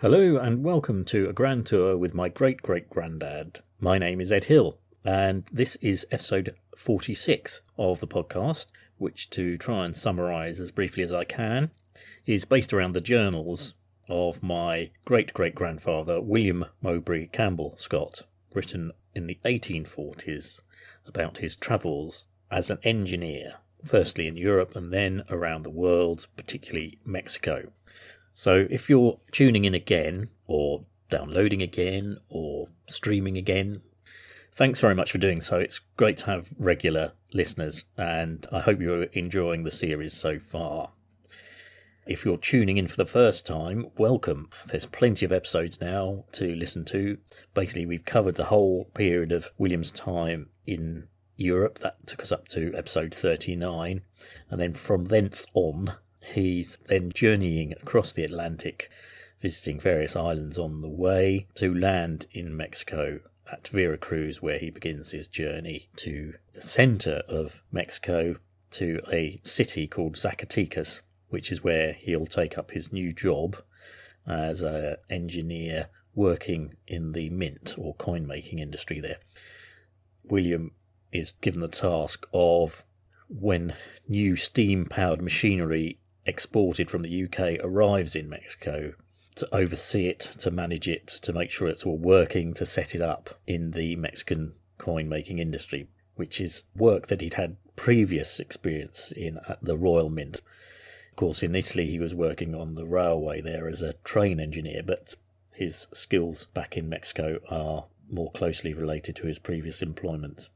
Hello and welcome to a grand tour with my great-great-granddad. My name is Ed Hill and this is episode 46 of the podcast, which, to try and summarise as briefly as I can, is based around the journals of my great-great-grandfather William Mowbray Campbell Scott, written in the 1840s about his travels as an engineer, firstly in Europe and then around the world, particularly Mexico. So if you're tuning in again, or downloading again, or streaming again, thanks very much for doing so. It's great to have regular listeners, and I hope you're enjoying the series so far. If you're tuning in for the first time, welcome. There's plenty of episodes now to listen to. Basically, we've covered the whole period of William's time in Europe. That took us up to episode 39, and then from thence on, he's then journeying across the Atlantic, visiting various islands on the way to land in Mexico at Veracruz, where he begins his journey to the centre of Mexico, to a city called Zacatecas, which is where he'll take up his new job as an engineer working in the mint or coin-making industry there. William is given the task of, when new steam-powered machinery exported from the UK arrives in Mexico, to oversee it, to manage it, to make sure it's all working, to set it up in the Mexican coin-making industry, which is work that he'd had previous experience in at the Royal Mint. Of course, in Italy he was working on the railway there as a train engineer, but his skills back in Mexico are more closely related to his previous employment.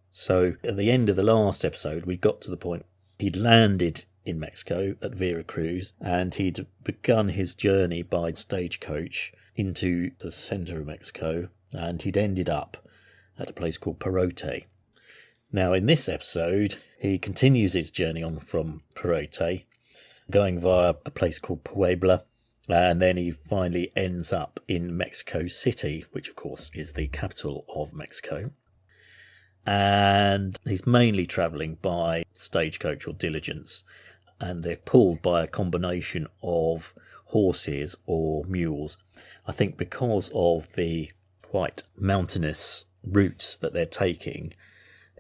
So at the end of the last episode, we got to the point he'd landed in Mexico at Veracruz, and he'd begun his journey by stagecoach into the centre of Mexico, and he'd ended up at a place called Perote. Now in this episode, he continues his journey on from Perote, going via a place called Puebla, and then he finally ends up in Mexico City, which of course is the capital of Mexico. And he's mainly travelling by stagecoach or diligence, and they're pulled by a combination of horses or mules. I think because of the quite mountainous routes that they're taking,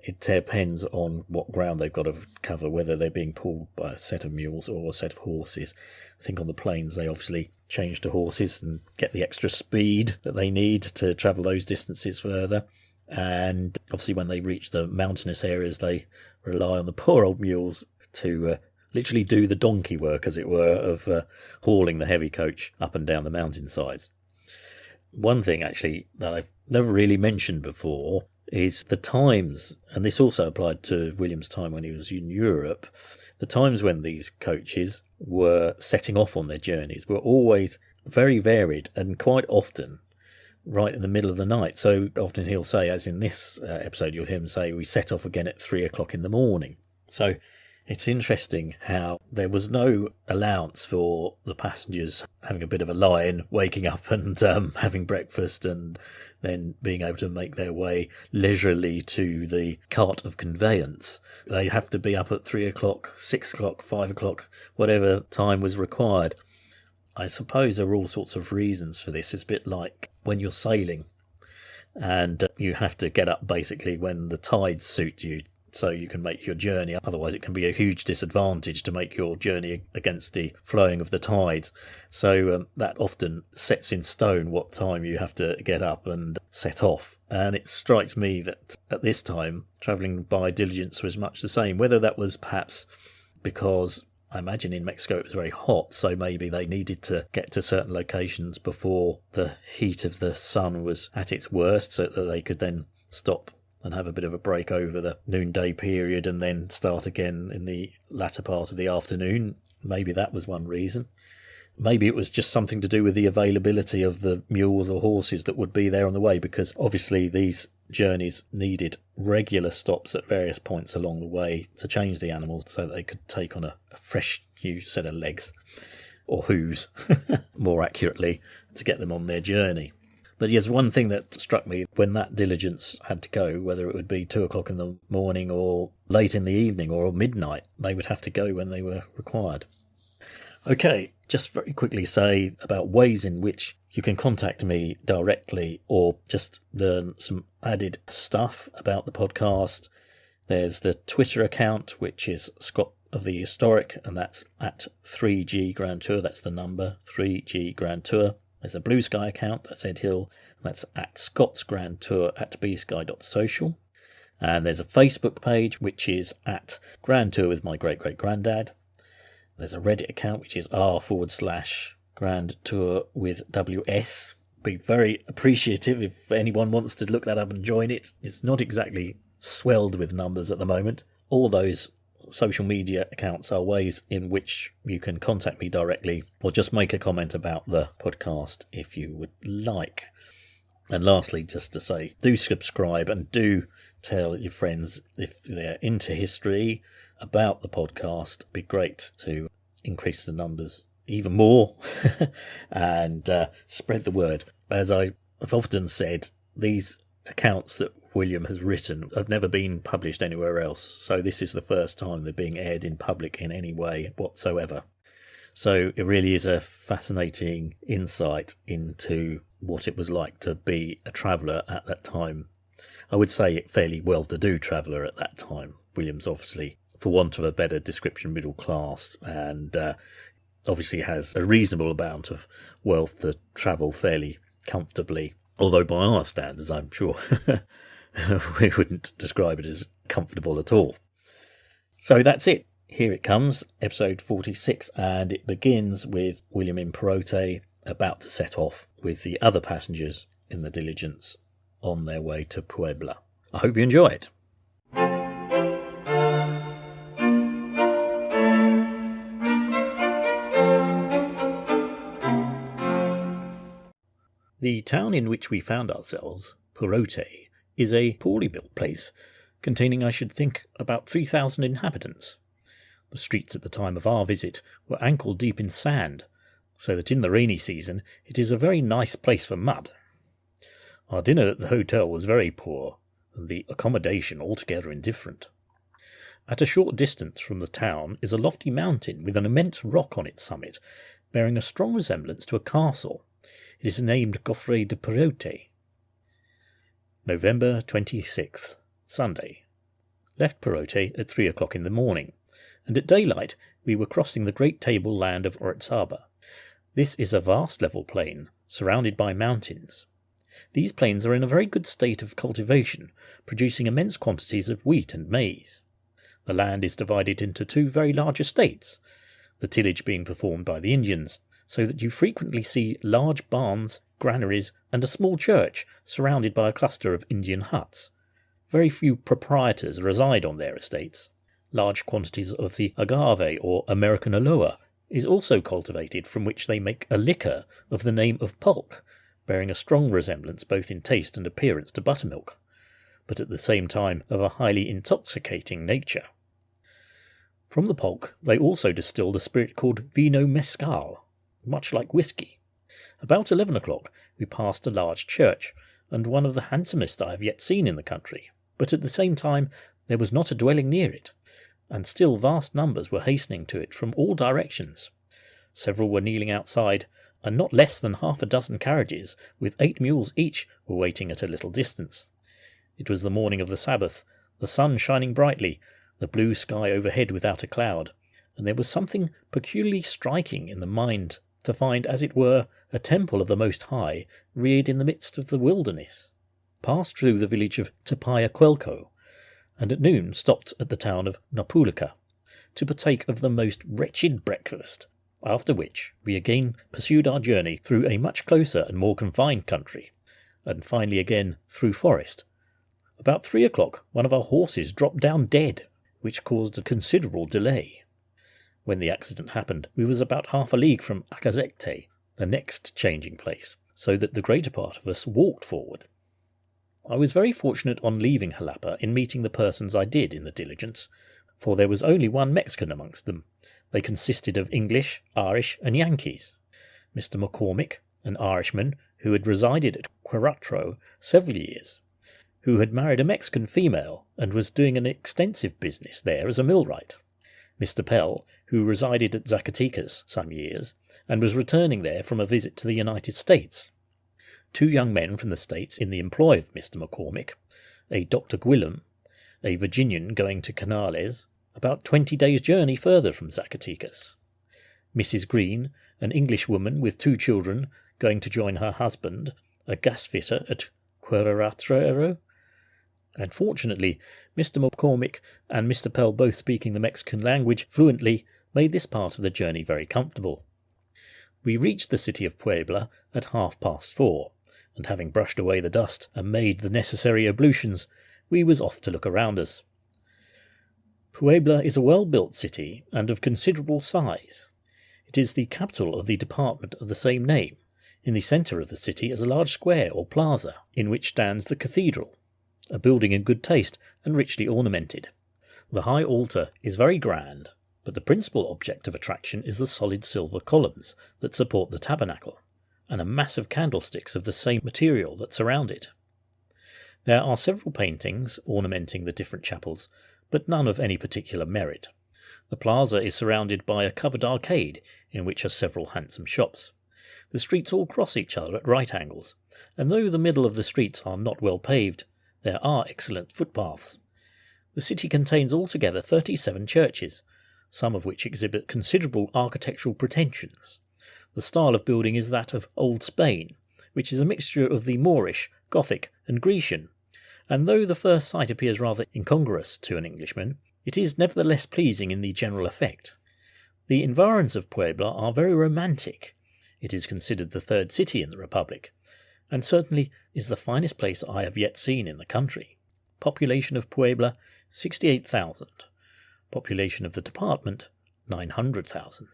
it depends on what ground they've got to cover, whether they're being pulled by a set of mules or a set of horses. I think on the plains they obviously change to horses and get the extra speed that they need to travel those distances further. And obviously when they reach the mountainous areas, they rely on the poor old mules to literally do the donkey work, as it were, of hauling the heavy coach up and down the mountainsides. One thing actually that I've never really mentioned before is the times, and this also applied to William's time when he was in Europe. The times when these coaches were setting off on their journeys were always very varied, and quite often right in the middle of the night. So often he'll say, as in this episode, you'll hear him say, we set off again at 3 o'clock in the morning. So it's interesting how there was no allowance for the passengers having a bit of a lie-in, waking up and having breakfast, and then being able to make their way leisurely to the cart of conveyance. They have to be up at 3 o'clock, 6 o'clock, 5 o'clock, whatever time was required. I suppose there are all sorts of reasons for this. It's a bit like when you're sailing and you have to get up basically when the tides suit you so you can make your journey. Otherwise it can be a huge disadvantage to make your journey against the flowing of the tides. So that often sets in stone what time you have to get up and set off. And it strikes me that at this time, travelling by diligence was much the same, whether that was perhaps because I imagine in Mexico it was very hot, so maybe they needed to get to certain locations before the heat of the sun was at its worst so that they could then stop and have a bit of a break over the noonday period and then start again in the latter part of the afternoon. Maybe that was one reason. Maybe it was just something to do with the availability of the mules or horses that would be there on the way, because obviously these journeys needed regular stops at various points along the way to change the animals so that they could take on a fresh new set of legs, or hooves, more accurately, to get them on their journey. But yes, one thing that struck me when that diligence had to go, whether it would be 2 o'clock in the morning or late in the evening or midnight, they would have to go when they were required. Okay, just very quickly say about ways in which you can contact me directly or just learn some added stuff about the podcast. There's the Twitter account, which is Scott of the Historic, and that's at 3G Grand Tour. That's the number, 3G Grand Tour. There's a Blue Sky account, that's Ed Hill, and that's at Scott's Grand Tour at bsky.social. And there's a Facebook page, which is at Grand Tour with my great-great-granddad. There's a Reddit account, which is r/Grand Tour with WS. Be very appreciative if anyone wants to look that up and join it. It's not exactly swelled with numbers at the moment. All those social media accounts are ways in which you can contact me directly or just make a comment about the podcast if you would like. And lastly, just to say, do subscribe and do tell your friends if they're into history about the podcast. It'd be great to increase the numbers even more and spread the word. As I have often said, these accounts that William has written have never been published anywhere else, so this is the first time they're being aired in public in any way whatsoever. So it really is a fascinating insight into what it was like to be a traveller at that time. I would say a fairly well-to-do traveller at that time. William's obviously, for want of a better description, middle class, and obviously has a reasonable amount of wealth to travel fairly comfortably, although by our standards I'm sure we wouldn't describe it as comfortable at all. So that's it. Here it comes, episode 46, and it begins with William in Perote about to set off with the other passengers in the diligence on their way to Puebla. I hope you enjoy it. The town in which we found ourselves, Perote, is a poorly built place, containing, I should think, about 3,000 inhabitants. The streets at the time of our visit were ankle deep in sand, so that in the rainy season it is a very nice place for mud. Our dinner at the hotel was very poor, and the accommodation altogether indifferent. At a short distance from the town is a lofty mountain with an immense rock on its summit, bearing a strong resemblance to a castle. It is named Cofre de Perote. November 26th, Sunday. Left Perote at 3 o'clock in the morning, and at daylight we were crossing the great table land of Orizaba. This is a vast level plain, surrounded by mountains. These plains are in a very good state of cultivation, producing immense quantities of wheat and maize. The land is divided into 2 very large estates, the tillage being performed by the Indians, so that you frequently see large barns, granaries, and a small church surrounded by a cluster of Indian huts. Very few proprietors reside on their estates. Large quantities of the agave, or American aloe, is also cultivated, from which they make a liquor of the name of pulque, bearing a strong resemblance both in taste and appearance to buttermilk, but at the same time of a highly intoxicating nature. From the pulque they also distilled a spirit called vino mezcal, much like whisky. About 11 o'clock we passed a large church, and one of the handsomest I have yet seen in the country, but at the same time there was not a dwelling near it, and still vast numbers were hastening to it from all directions. Several were kneeling outside, and not less than 6 carriages, with 8 mules each, were waiting at a little distance. It was the morning of the Sabbath, the sun shining brightly, the blue sky overhead without a cloud, and there was something peculiarly striking in the mind to find, as it were, a temple of the Most High reared in the midst of the wilderness. Passed through the village of Tepayacuelco, and at noon stopped at the town of Napulica to partake of the most wretched breakfast, after which we again pursued our journey through a much closer and more confined country, and finally again through forest, About 3 o'clock, one of our horses dropped down dead, which caused a considerable delay. When the accident happened, we was about half a league from Acazecte, the next changing place, so that the greater part of us walked forward. I was very fortunate on leaving Jalapa in meeting the persons I did in the diligence, for there was only one Mexican amongst them. They consisted of English, Irish, and Yankees. Mr. McCormick, an Irishman who had resided at Querétaro several years, who had married a Mexican female and was doing an extensive business there as a millwright. Mr. Pell, who resided at Zacatecas some years, and was returning there from a visit to the United States. 2 young men from the States in the employ of Mr. McCormick, a Dr. Gwilym, a Virginian going to Canales, about 20 days' journey further from Zacatecas. Mrs. Green, an Englishwoman with 2 children, going to join her husband, a gasfitter at Querétaro. And fortunately, Mr. McCormick and Mr. Pell, both speaking the Mexican language fluently, made this part of the journey very comfortable. We reached the city of Puebla at 4:30, and having brushed away the dust and made the necessary ablutions, we was off to look around us. Puebla is a well-built city and of considerable size. It is the capital of the department of the same name. In the centre of the city is a large square or plaza, in which stands the cathedral, a building in good taste and richly ornamented. The high altar is very grand, but the principal object of attraction is the solid silver columns that support the tabernacle, and a mass of candlesticks of the same material that surround it. There are several paintings ornamenting the different chapels, but none of any particular merit. The plaza is surrounded by a covered arcade, in which are several handsome shops. The streets all cross each other at right angles, and though the middle of the streets are not well paved, there are excellent footpaths. The city contains altogether 37 churches, some of which exhibit considerable architectural pretensions. The style of building is that of Old Spain, which is a mixture of the Moorish, Gothic, and Grecian, and though the first sight appears rather incongruous to an Englishman, it is nevertheless pleasing in the general effect. The environs of Puebla are very romantic. It is considered the 3rd city in the Republic, and certainly is the finest place I have yet seen in the country. Population of Puebla, 68,000. Population of the department, 900,000.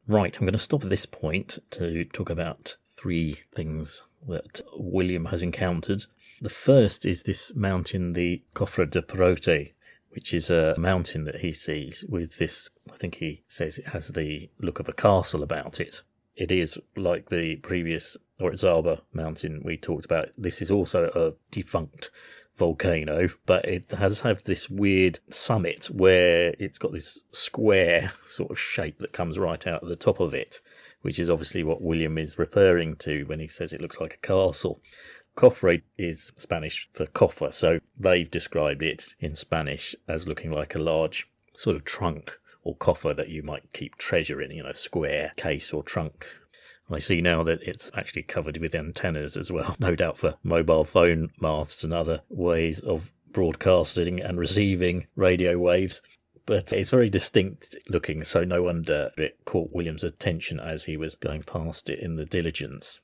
Right, I'm going to stop at this point to talk about 3 things that William has encountered. The first is this mountain, the Cofre de Perote, which is a mountain that he sees with this, I think he says it has the look of a castle about it. It is like the previous Orizaba mountain we talked about. This is also a defunct volcano, but it has had this weird summit where it's got this square sort of shape that comes right out of the top of it, which is obviously what William is referring to when he says it looks like a castle. Cofre is Spanish for coffer, so they've described it in Spanish as looking like a large sort of trunk or coffer that you might keep treasure in, square case or trunk. I see now that it's actually covered with antennas as well, no doubt for mobile phone masts and other ways of broadcasting and receiving radio waves. But it's very distinct looking, so no wonder it caught William's attention as he was going past it in the diligence.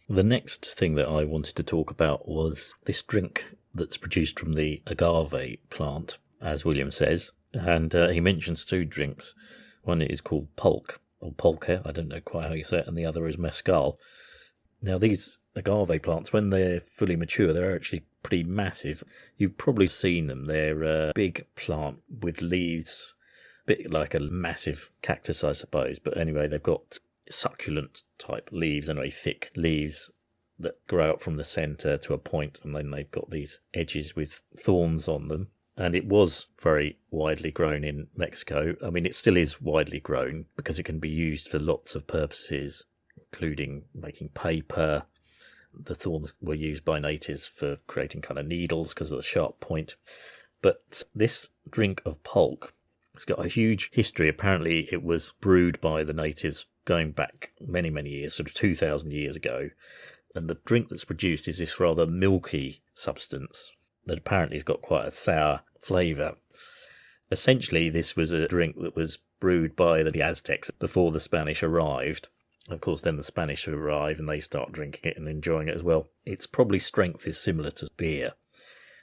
The next thing that I wanted to talk about was this drink that's produced from the agave plant, as William says, and he mentions 2 drinks. One is called pulque, or pulque, I don't know quite how you say it, and the other is mezcal. Now these agave plants, when they're fully mature, they're actually pretty massive. You've probably seen them. They're a big plant with leaves, a bit like a massive cactus, I suppose, but anyway, they've got succulent type leaves, anyway, thick leaves that grow out from the centre to a point, and then they've got these edges with thorns on them. And it was very widely grown in Mexico. I mean, it still is widely grown because it can be used for lots of purposes, including making paper. The thorns were used by natives for creating kind of needles because of the sharp point. But this drink of pulque, it's got a huge history. Apparently it was brewed by the natives going back many, many years, sort of 2,000 years ago. And the drink that's produced is this rather milky substance that apparently has got quite a sour flavour. Essentially, this was a drink that was brewed by the Aztecs before the Spanish arrived. Of course, then the Spanish arrive and they start drinking it and enjoying it as well. Its probably strength is similar to beer.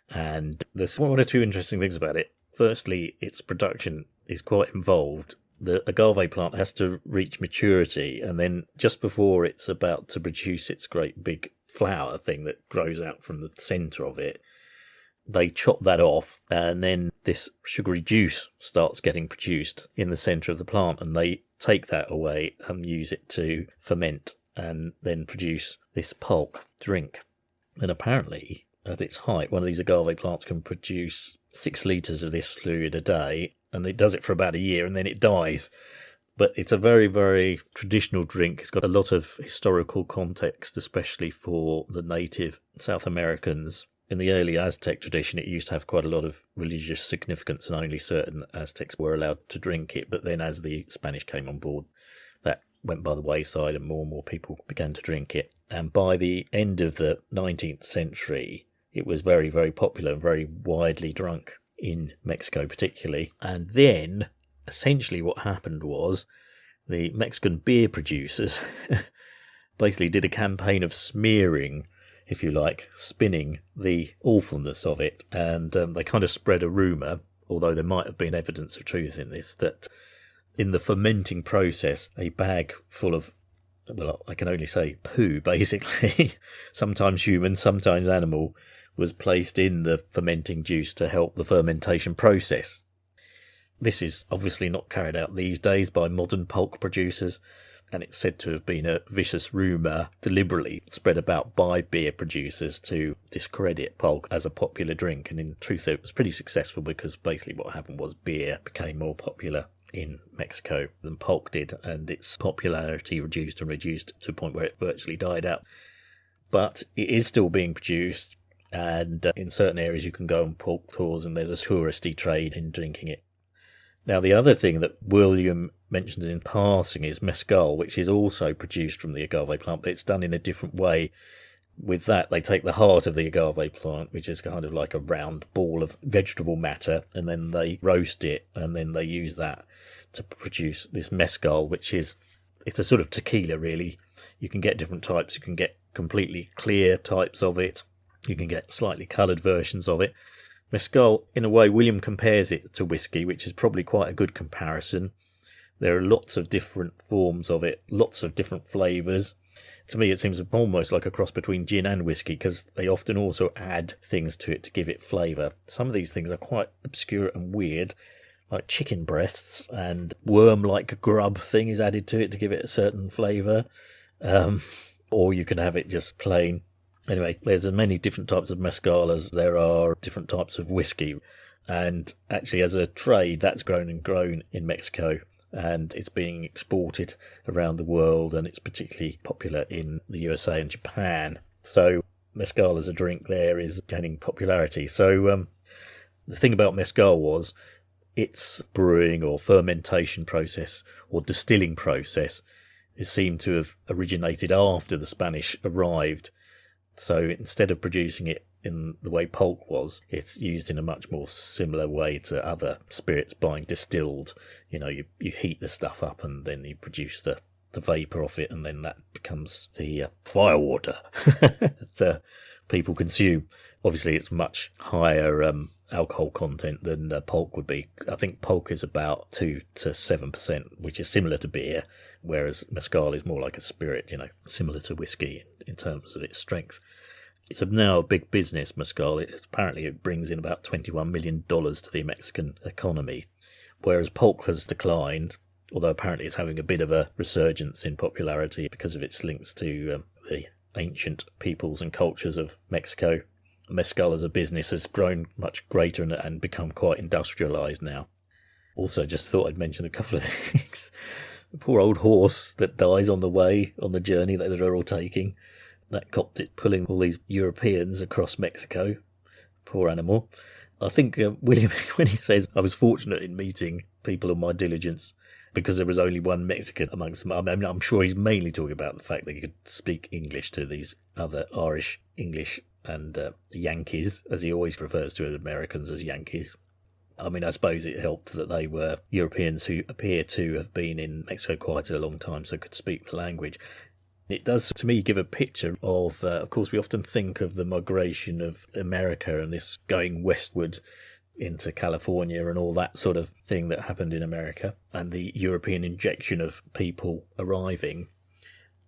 And there's one or two interesting things about it. Firstly, its production is quite involved. The agave plant has to reach maturity, and then just before it's about to produce its great big flower thing that grows out from the centre of it, they chop that off, and then this sugary juice starts getting produced in the centre of the plant, and they take that away and use it to ferment and then produce this pulp drink. And apparently, at its height, one of these agave plants can produce 6 litres of this fluid a day, and it does it for about a year and then it dies. But it's a very, very traditional drink. It's got a lot of historical context, especially for the native South Americans. In the early Aztec tradition, it used to have quite a lot of religious significance, and only certain Aztecs were allowed to drink it. But then as the Spanish came on board, that went by the wayside and more people began to drink it. And by the end of the 19th century, it was very, very popular and very widely drunk in Mexico particularly. And then, essentially what happened was the Mexican beer producers basically did a campaign of smearing, if you like, spinning the awfulness of it. And they kind of spread a rumour, although there might have been evidence of truth in this, that in the fermenting process, a bag full of, well, I can only say poo, basically, sometimes human, sometimes animal, was placed in the fermenting juice to help the fermentation process. This is obviously not carried out these days by modern pulque producers, and it's said to have been a vicious rumour deliberately spread about by beer producers to discredit pulque as a popular drink. And in truth, it was pretty successful, because basically what happened was beer became more popular in Mexico than pulque did, and its popularity reduced to a point where it virtually died out. But it is still being produced, and in certain areas you can go on pulque tours, and there's a touristy trade in drinking it. Now, the other thing that William mentions in passing is mezcal, which is also produced from the agave plant, but it's done in a different way. With that, they take the heart of the agave plant, which is kind of like a round ball of vegetable matter, and then they roast it, and then they use that to produce this mezcal, which is, it's a sort of tequila, really. You can get different types. You can get completely clear types of it. You can get slightly coloured versions of it. Mezcal, in a way, William compares it to whiskey, which is probably quite a good comparison. There are lots of different forms of it, lots of different flavours. To me, it seems almost like a cross between gin and whiskey, because they often also add things to it to give it flavour. Some of these things are quite obscure and weird, like chicken breasts, and worm-like grub thing is added to it to give it a certain flavour. Or you can have it just plain. Anyway, there's as many different types of mezcal as there are different types of whiskey. And actually, as a trade, that's grown in Mexico, and it's being exported around the world, and it's particularly popular in the USA and Japan. So mezcal as a drink there is gaining popularity. So the thing about mezcal was its brewing or fermentation process or distilling process, it seemed to have originated after the Spanish arrived. So instead of producing it in the way pulque was, it's used in a much more similar way to other spirits being distilled. You know, you heat the stuff up and then you produce the vapour of it, and then that becomes the firewater that people consume. Obviously, it's much higher alcohol content than pulque would be. I think pulque is about 2 to 7%, which is similar to beer, whereas mezcal is more like a spirit, you know, similar to whiskey in terms of its strength. It's now a big business, mezcal. Apparently it brings in about $21 million to the Mexican economy, whereas pulque has declined, although apparently it's having a bit of a resurgence in popularity because of its links to the ancient peoples and cultures of Mexico. Mezcal as a business has grown much greater and become quite industrialised now. Also, just thought I'd mention a couple of things. The poor old horse that dies on the way, on the journey that they're all taking. That copped it pulling all these Europeans across Mexico. Poor animal. I think William, when he says, I was fortunate in meeting people on my diligence because there was only one Mexican amongst them. I mean, I'm sure he's mainly talking about the fact that he could speak English to these other Irish, English and Yankees, as he always refers to Americans as Yankees. I mean, I suppose it helped that they were Europeans who appear to have been in Mexico quite a long time, so could speak the language. It does, to me, give a picture of course, we often think of the migration of America and this going westward into California and all that sort of thing that happened in America, and the European injection of people arriving.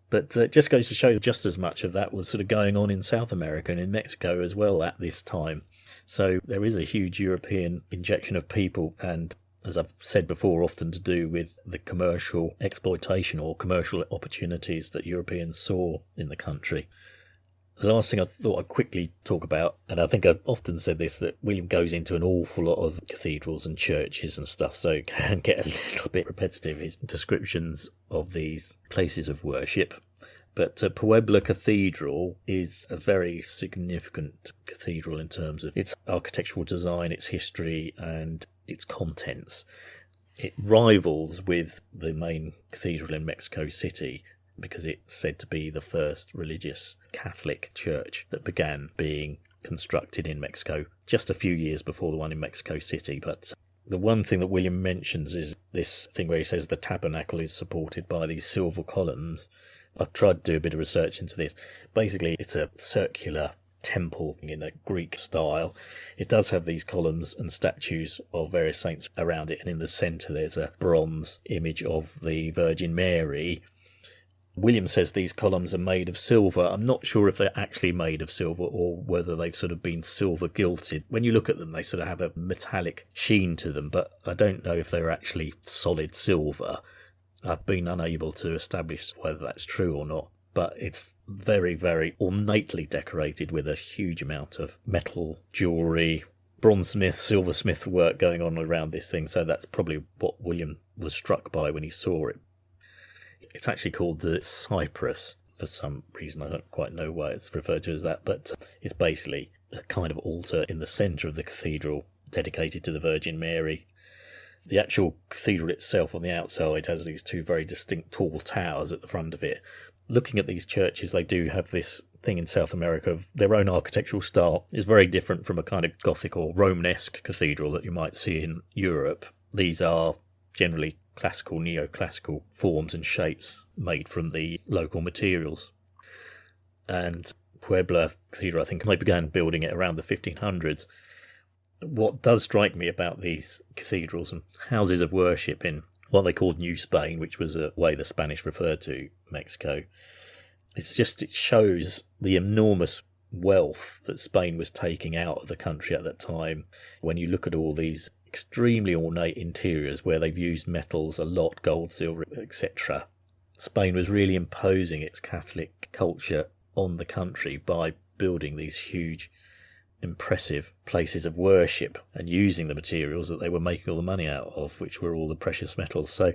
But it just goes to show just as much of that was sort of going on in South America and in Mexico as well at this time. So there is a huge European injection of people, and as I've said before, often to do with the commercial exploitation or commercial opportunities that Europeans saw in the country. The last thing I thought I'd quickly talk about, and I think I've often said this, that William goes into an awful lot of cathedrals and churches and stuff, so it can get a little bit repetitive, his descriptions of these places of worship. But Puebla Cathedral is a very significant cathedral in terms of its architectural design, its history, and its contents. It rivals with the main cathedral in Mexico City because it's said to be the first religious Catholic church that began being constructed in Mexico just a few years before the one in Mexico City. But the one thing that William mentions is this thing where he says the tabernacle is supported by these silver columns. I've tried to do a bit of research into this. Basically, it's a circular temple in a Greek style. It does have these columns and statues of various saints around it, and in the centre there's a bronze image of the Virgin Mary. William says these columns are made of silver. I'm not sure if they're actually made of silver or whether they've sort of been silver gilded. When you look at them, they sort of have a metallic sheen to them, but I don't know if they're actually solid silver. I've been unable to establish whether that's true or not, but it's very, very ornately decorated with a huge amount of metal, jewellery, bronzesmith, silversmith work going on around this thing, so that's probably what William was struck by when he saw it. It's actually called the Cypress for some reason. I don't quite know why it's referred to as that, but it's basically a kind of altar in the centre of the cathedral dedicated to the Virgin Mary. The actual cathedral itself on the outside has these two very distinct tall towers at the front of it. Looking at these churches, they do have this thing in South America of their own architectural style. It's very different from a kind of Gothic or Romanesque cathedral that you might see in Europe. These are generally classical, neoclassical forms and shapes made from the local materials. And Puebla Cathedral, I think they began building it around the 1500s. What does strike me about these cathedrals and houses of worship in what they called New Spain, which was a way the Spanish referred to Mexico, it's just it shows the enormous wealth that Spain was taking out of the country at that time. When you look at all these extremely ornate interiors where they've used metals a lot, gold, silver, etc., Spain was really imposing its Catholic culture on the country by building these huge impressive places of worship and using the materials that they were making all the money out of, which were all the precious metals. So,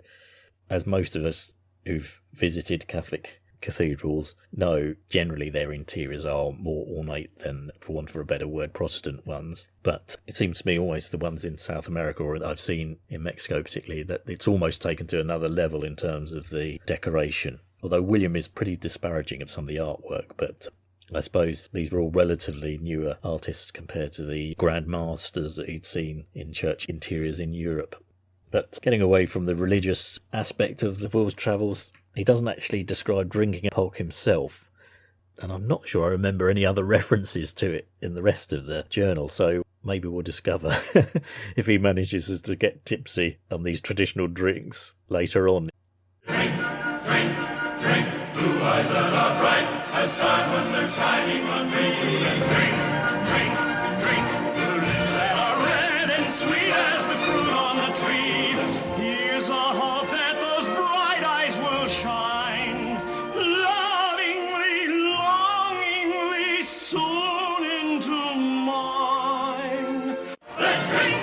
as most of us who've visited Catholic cathedrals know, generally their interiors are more ornate than, for want of a better word, Protestant ones. But it seems to me always the ones in South America, or that I've seen in Mexico particularly, that it's almost taken to another level in terms of the decoration. Although William is pretty disparaging of some of the artwork, but I suppose these were all relatively newer artists compared to the grand masters that he'd seen in church interiors in Europe. But getting away from the religious aspect of the Will's travels, he doesn't actually describe drinking pulque himself, and I'm not sure I remember any other references to it in the rest of the journal, so maybe we'll discover if he manages to get tipsy on these traditional drinks later on. Drink, drink, drink, blue eyes that are bright as stars when they're shining on me. And drink, drink, drink, the lips that are red and sweet as the fruit on the tree. Here's a hope that those bright eyes will shine, lovingly, longingly, soon into mine. Let's drink!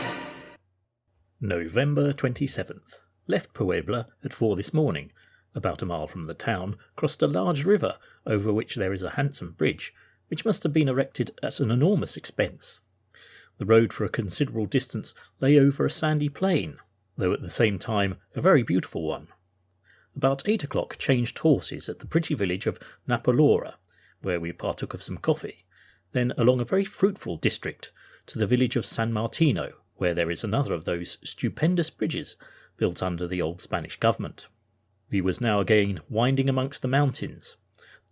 November 27th. Left Puebla at 4 this morning. About a mile from the town, crossed a large river, over which there is a handsome bridge, which must have been erected at an enormous expense. The road for a considerable distance lay over a sandy plain, though at the same time a very beautiful one. About 8 o'clock changed horses at the pretty village of Napolora, where we partook of some coffee, then along a very fruitful district to the village of San Martino, where there is another of those stupendous bridges built under the old Spanish government. We was now again winding amongst the mountains.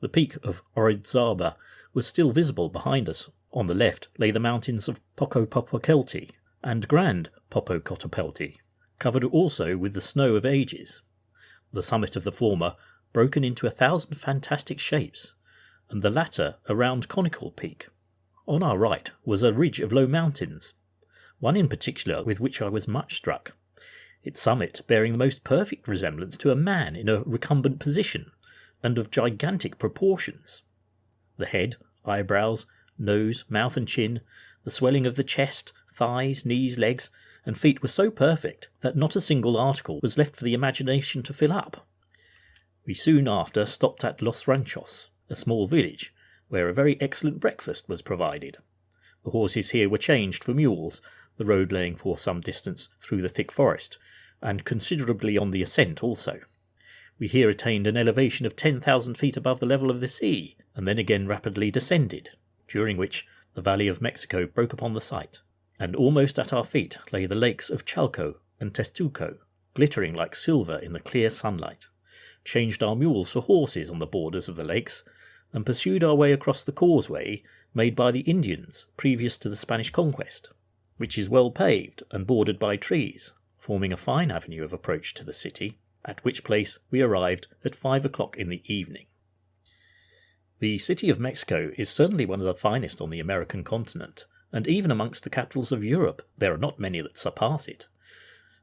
The peak of Orizaba was still visible behind us. On the left lay the mountains of Popocatépetl and Grand Popocatépetl, covered also with the snow of ages. The summit of the former broken into 1,000 fantastic shapes, and the latter a round conical peak. On our right was a ridge of low mountains, one in particular with which I was much struck, its summit bearing the most perfect resemblance to a man in a recumbent position, and of gigantic proportions. The head, eyebrows, nose, mouth and chin, the swelling of the chest, thighs, knees, legs, and feet were so perfect that not a single article was left for the imagination to fill up. We soon after stopped at Los Ranchos, a small village, where a very excellent breakfast was provided. The horses here were changed for mules, the road laying for some distance through the thick forest, and considerably on the ascent also. We here attained an elevation of 10,000 feet above the level of the sea, and then again rapidly descended, during which the Valley of Mexico broke upon the sight, and almost at our feet lay the lakes of Chalco and Texcoco, glittering like silver in the clear sunlight, changed our mules for horses on the borders of the lakes, and pursued our way across the causeway made by the Indians previous to the Spanish conquest, which is well paved and bordered by trees, forming a fine avenue of approach to the city, at which place we arrived at 5 o'clock in the evening. The City of Mexico is certainly one of the finest on the American continent, and even amongst the capitals of Europe there are not many that surpass it.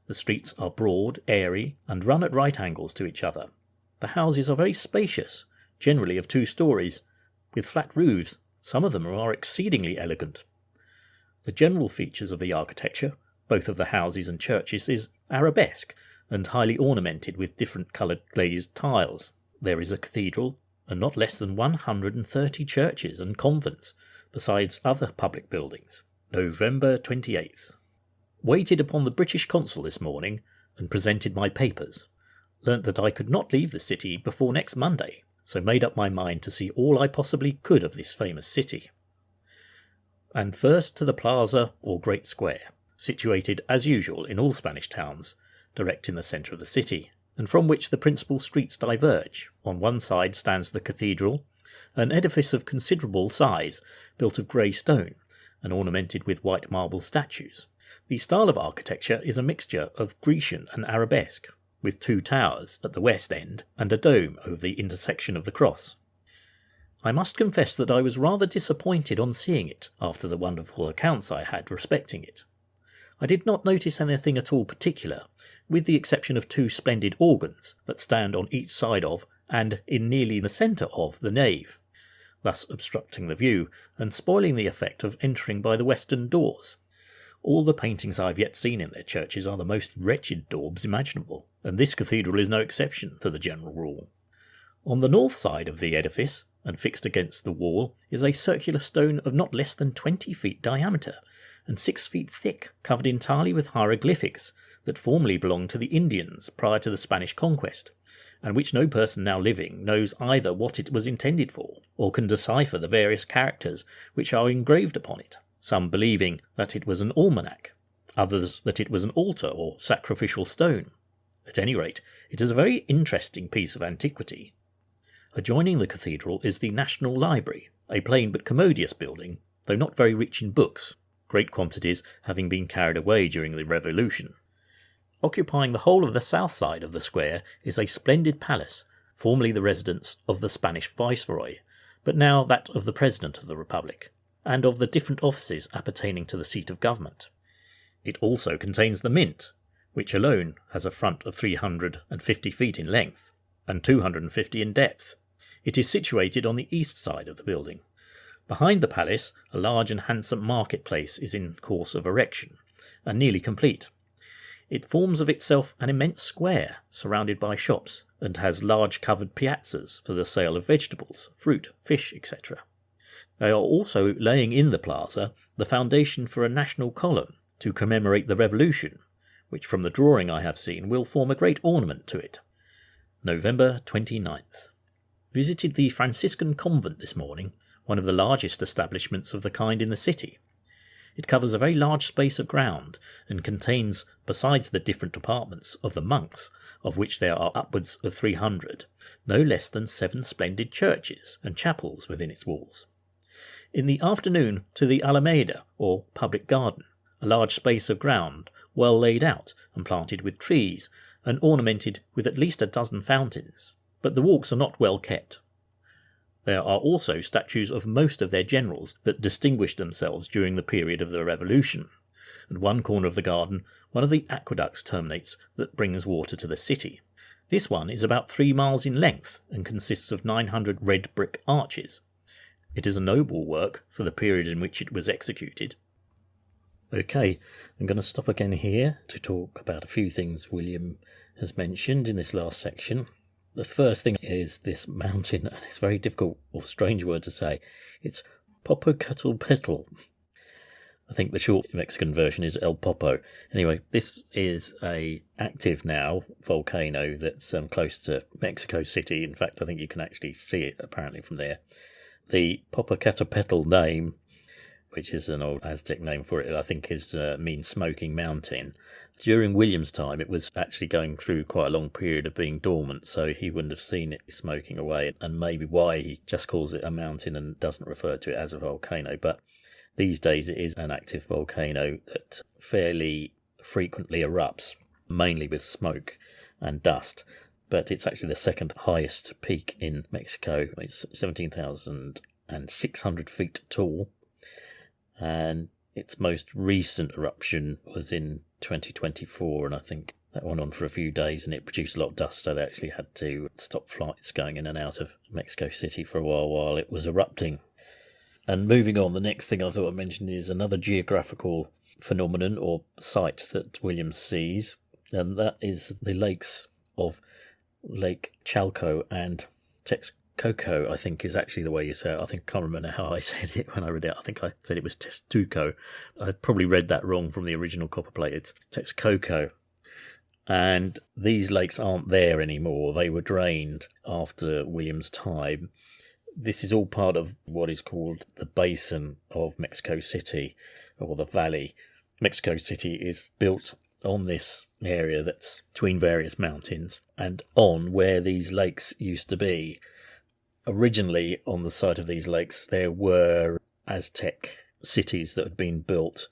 The streets are broad, airy, and run at right angles to each other. The houses are very spacious, generally of 2 stories, with flat roofs. Some of them are exceedingly elegant. The general features of the architecture, both of the houses and churches, is arabesque, and highly ornamented with different coloured glazed tiles. There is a cathedral, and not less than 130 churches and convents, besides other public buildings. November 28th. Waited upon the British consul this morning, and presented my papers. Learnt that I could not leave the city before next Monday, so made up my mind to see all I possibly could of this famous city. And first to the plaza or great square, situated as usual in all Spanish towns, direct in the centre of the city, and from which the principal streets diverge. On one side stands the cathedral, an edifice of considerable size, built of grey stone, and ornamented with white marble statues. The style of architecture is a mixture of Grecian and arabesque, with 2 towers at the west end and a dome over the intersection of the cross. I must confess that I was rather disappointed on seeing it, after the wonderful accounts I had respecting it. I did not notice anything at all particular, with the exception of 2 splendid organs that stand on each side of, and in nearly the centre of, the nave, thus obstructing the view, and spoiling the effect of entering by the western doors. All the paintings I have yet seen in their churches are the most wretched daubs imaginable, and this cathedral is no exception to the general rule. On the north side of the edifice, and fixed against the wall, is a circular stone of not less than 20 feet diameter, and 6 feet thick, covered entirely with hieroglyphics that formerly belonged to the Indians prior to the Spanish conquest, and which no person now living knows either what it was intended for, or can decipher the various characters which are engraved upon it, some believing that it was an almanac, others that it was an altar or sacrificial stone. At any rate, it is a very interesting piece of antiquity. Adjoining the cathedral is the National Library, a plain but commodious building, though not very rich in books, great quantities having been carried away during the Revolution. Occupying the whole of the south side of the square is a splendid palace, formerly the residence of the Spanish Viceroy, but now that of the President of the Republic, and of the different offices appertaining to the seat of government. It also contains the Mint, which alone has a front of 350 feet in length, and 250 in depth. It is situated on the east side of the building. Behind the palace, a large and handsome marketplace is in course of erection, and nearly complete. It forms of itself an immense square, surrounded by shops, and has large covered piazzas for the sale of vegetables, fruit, fish, etc. They are also laying in the plaza the foundation for a national column to commemorate the Revolution, which from the drawing I have seen will form a great ornament to it. November 29th. Visited the Franciscan convent this morning, one of the largest establishments of the kind in the city. It covers a very large space of ground and contains, besides the different apartments of the monks, of which there are upwards of 300, no less than 7 splendid churches and chapels within its walls. In the afternoon to the Alameda, or public garden, a large space of ground, well laid out and planted with trees, and ornamented with at least a dozen fountains, but the walks are not well kept. There are also statues of most of their generals that distinguished themselves during the period of the Revolution. At one corner of the garden, one of the aqueducts terminates that brings water to the city. This one is about 3 miles in length and consists of 900 red brick arches. It is a noble work for the period in which it was executed. Okay, I'm going to stop again here to talk about a few things William has mentioned in this last section. The first thing is this mountain, and it's a very difficult or strange word to say. It's Popocatépetl. I think the short Mexican version is El Popo. Anyway, this is a active now volcano that's close to Mexico City. In fact, I think you can actually see it apparently from there. The Popocatépetl name, which is an old Aztec name for it, I think means smoking mountain. During William's time, it was actually going through quite a long period of being dormant, so he wouldn't have seen it smoking away, and maybe why he just calls it a mountain and doesn't refer to it as a volcano. But these days it is an active volcano that fairly frequently erupts, mainly with smoke and dust. But it's actually the second highest peak in Mexico. It's 17,600 feet tall. And its most recent eruption was in 2024, and I think that went on for a few days and it produced a lot of dust, so they actually had to stop flights going in and out of Mexico City for a while it was erupting. And moving on, the next thing I thought I'd mention is another geographical phenomenon or site that William sees, and that is the lakes of Lake Chalco and Texcoco, I think is actually the way you say it. I can't remember how I said it when I read it. I think I said it was Textuco. I probably read that wrong from the original copperplate. It's Texcoco. And these lakes aren't there anymore. They were drained after William's time. This is all part of what is called the basin of Mexico City, or the valley. Mexico City is built on this area that's between various mountains and on where these lakes used to be. Originally, on the site of these lakes, there were Aztec cities that had been built,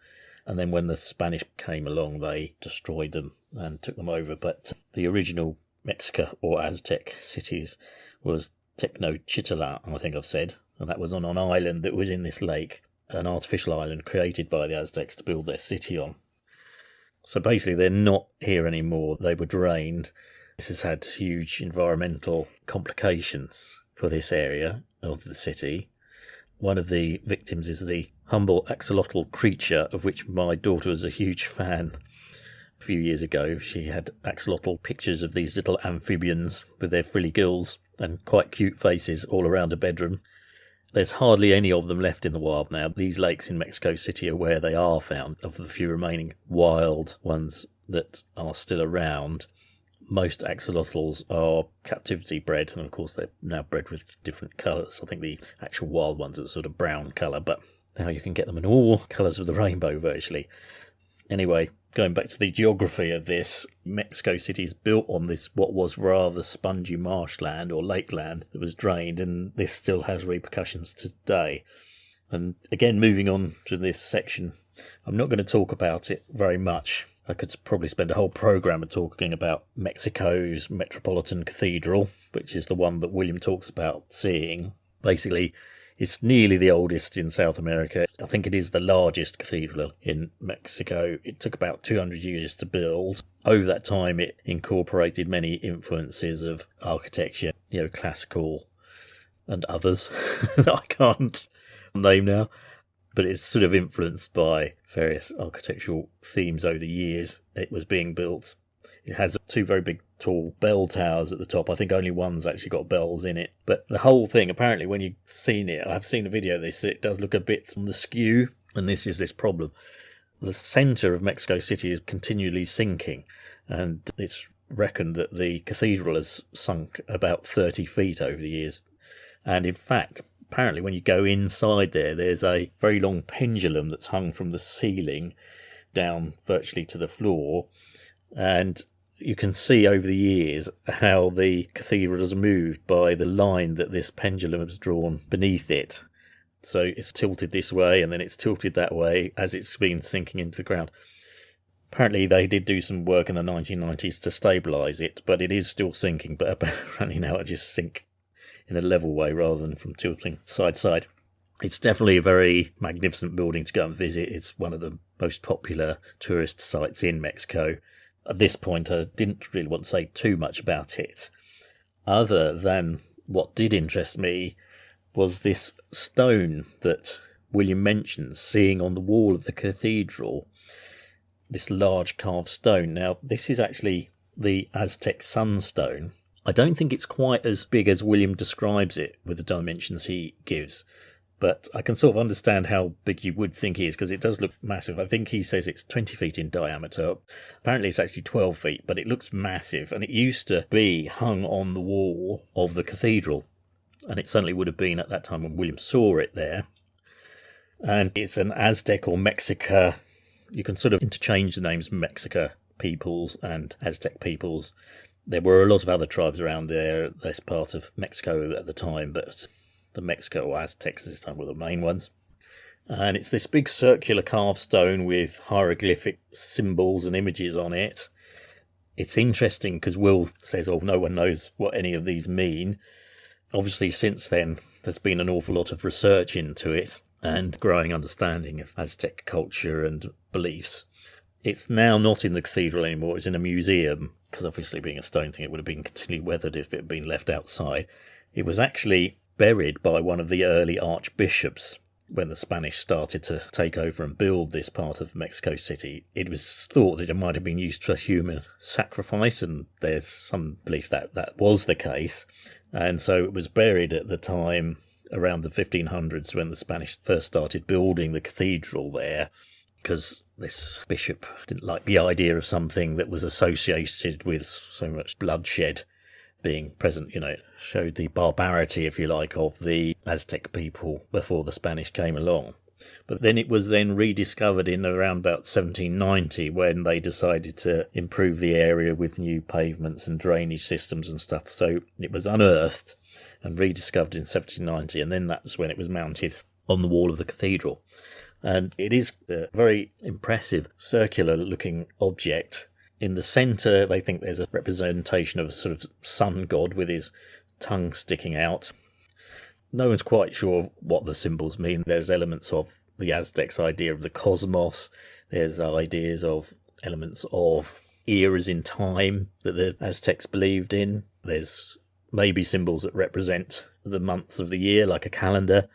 and then when the Spanish came along, they destroyed them and took them over. But the original Mexica or Aztec cities was Tenochtitlan, I think I've said, and that was on an island that was in this lake, an artificial island created by the Aztecs to build their city on. So basically, they're not here anymore. They were drained. This has had huge environmental complications for this area of the city. One of the victims is the humble axolotl creature, of which my daughter was a huge fan. A few years ago, she had axolotl pictures of these little amphibians with their frilly gills and quite cute faces all around a bedroom. There's hardly any of them left in the wild now. These lakes in Mexico City are where they are found. Of the few remaining wild ones that are still around, most axolotls are captivity bred, and of course they're now bred with different colours. I think the actual wild ones are sort of brown colour, but now you can get them in all colours of the rainbow virtually. Anyway, going back to the geography of this, Mexico City is built on this what was rather spongy marshland or lakeland that was drained, and this still has repercussions today. And again, moving on to this section, I'm not going to talk about it very much. I could probably spend a whole programme talking about Mexico's Metropolitan Cathedral, which is the one that William talks about seeing. Basically, it's nearly the oldest in South America. I think it is the largest cathedral in Mexico. It took about 200 years to build. Over that time, it incorporated many influences of architecture, classical and others that I can't name now. But it's sort of influenced by various architectural themes over the years it was being built. It has 2 very big tall bell towers at the top. I think only one's actually got bells in it. But the whole thing, apparently, when you've seen it, I've seen a video of this, it does look a bit on the skew, and this is this problem. The centre of Mexico City is continually sinking, and it's reckoned that the cathedral has sunk about 30 feet over the years. And in fact, apparently when you go inside there's a very long pendulum that's hung from the ceiling down virtually to the floor, and you can see over the years how the cathedral has moved by the line that this pendulum has drawn beneath it. So it's tilted this way and then it's tilted that way as it's been sinking into the ground. Apparently they did do some work in the 1990s to stabilise it, but it is still sinking, but apparently now it just sink in a level way rather than from tilting side to side. It's definitely a very magnificent building to go and visit. It's one of the most popular tourist sites in Mexico. At this point, I didn't really want to say too much about it, other than what did interest me was this stone that William mentions, seeing on the wall of the cathedral, this large carved stone. Now, this is actually the Aztec Sun Stone. I don't think it's quite as big as William describes it with the dimensions he gives, but I can sort of understand how big you would think it is because it does look massive. I think he says it's 20 feet in diameter. Apparently it's actually 12 feet, but it looks massive, and it used to be hung on the wall of the cathedral, and it certainly would have been at that time when William saw it there. And it's an Aztec or Mexica. You can sort of interchange the names Mexica peoples and Aztec peoples. There were a lot of other tribes around there, this part of Mexico at the time, but the Mexico or Aztecs this time were the main ones. And it's this big circular carved stone with hieroglyphic symbols and images on it. It's interesting because Will says, oh, no one knows what any of these mean. Obviously, since then, there's been an awful lot of research into it and growing understanding of Aztec culture and beliefs. It's now not in the cathedral anymore, it's in a museum, because obviously being a stone thing, it would have been continually weathered if it had been left outside. It was actually buried by one of the early archbishops when the Spanish started to take over and build this part of Mexico City. It was thought that it might have been used for human sacrifice, and there's some belief that that was the case. And so it was buried at the time around the 1500s when the Spanish first started building the cathedral there, because this bishop didn't like the idea of something that was associated with so much bloodshed being present. You know, it showed the barbarity, if you like, of the Aztec people before the Spanish came along. But then it was then rediscovered in around about 1790 when they decided to improve the area with new pavements and drainage systems and stuff. So it was unearthed and rediscovered in 1790, and then that's when it was mounted on the wall of the cathedral. And it is a very impressive circular-looking object. In the centre, they think there's a representation of a sort of sun god with his tongue sticking out. No one's quite sure what the symbols mean. There's elements of the Aztecs' idea of the cosmos. There's ideas of elements of eras in time that the Aztecs believed in. There's maybe symbols that represent the months of the year, like a calendar.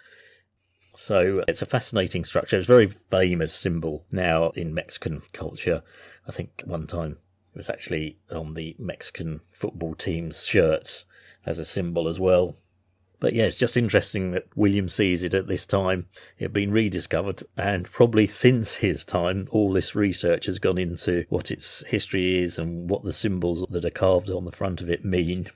So it's a fascinating structure. It's a very famous symbol now in Mexican culture. I think one time it was actually on the Mexican football team's shirts as a symbol as well. But yeah, it's just interesting that William sees it at this time. It had been rediscovered, and probably since his time, all this research has gone into what its history is and what the symbols that are carved on the front of it mean.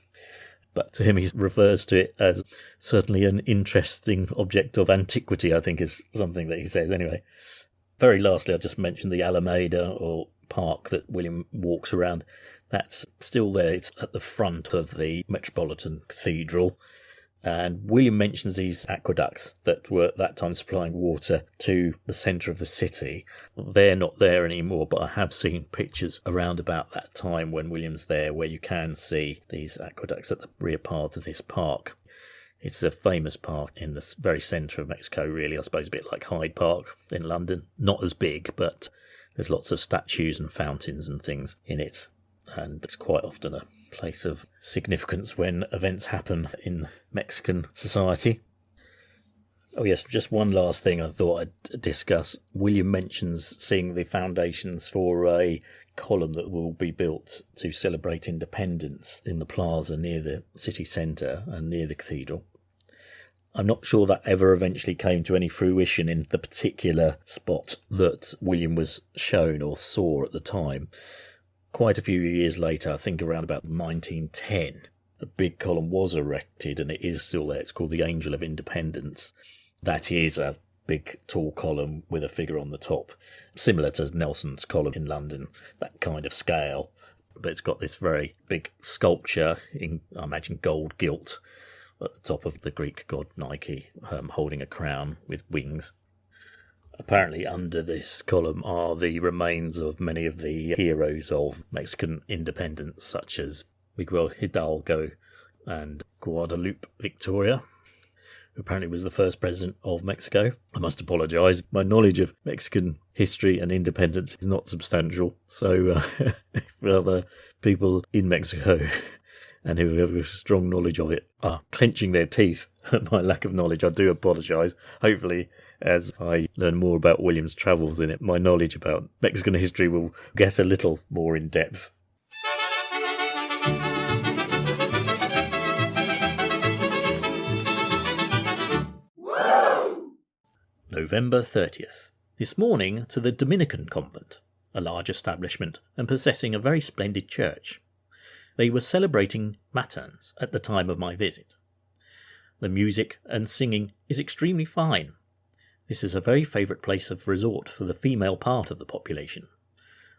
But to him, he refers to it as certainly an interesting object of antiquity, I think is something that he says anyway. Very lastly, I'll just mention the Alameda, or park that William walks around. That's still there. It's at the front of the Metropolitan Cathedral. And William mentions these aqueducts that were at that time supplying water to the centre of the city. They're not there anymore, but I have seen pictures around about that time when William's there where you can see these aqueducts at the rear part of this park. It's a famous park in the very centre of Mexico, really. I suppose a bit like Hyde Park in London. Not as big, but there's lots of statues and fountains and things in it. And it's quite often a place of significance when events happen in Mexican society. Oh yes, just one last thing I thought I'd discuss. William mentions seeing the foundations for a column that will be built to celebrate independence in the plaza near the city centre and near the cathedral. I'm not sure that ever eventually came to any fruition in the particular spot that William was shown or saw at the time. Quite a few years later, I think around about 1910, a big column was erected, and it is still there. It's called the Angel of Independence. That is a big tall column with a figure on the top, similar to Nelson's column in London, that kind of scale. But it's got this very big sculpture in, I imagine, gold gilt at the top of the Greek god Nike, holding a crown with wings. Apparently under this column are the remains of many of the heroes of Mexican independence, such as Miguel Hidalgo and Guadalupe Victoria, who apparently was the first president of Mexico. I must apologise, my knowledge of Mexican history and independence is not substantial, so if other people in Mexico and who have a strong knowledge of it are clenching their teeth at my lack of knowledge, I do apologise. Hopefully, as I learn more about William's travels in it, my knowledge about Mexican history will get a little more in depth. November 30th. This morning to the Dominican convent, a large establishment and possessing a very splendid church. They were celebrating matins at the time of my visit. The music and singing is extremely fine. This is a very favourite place of resort for the female part of the population.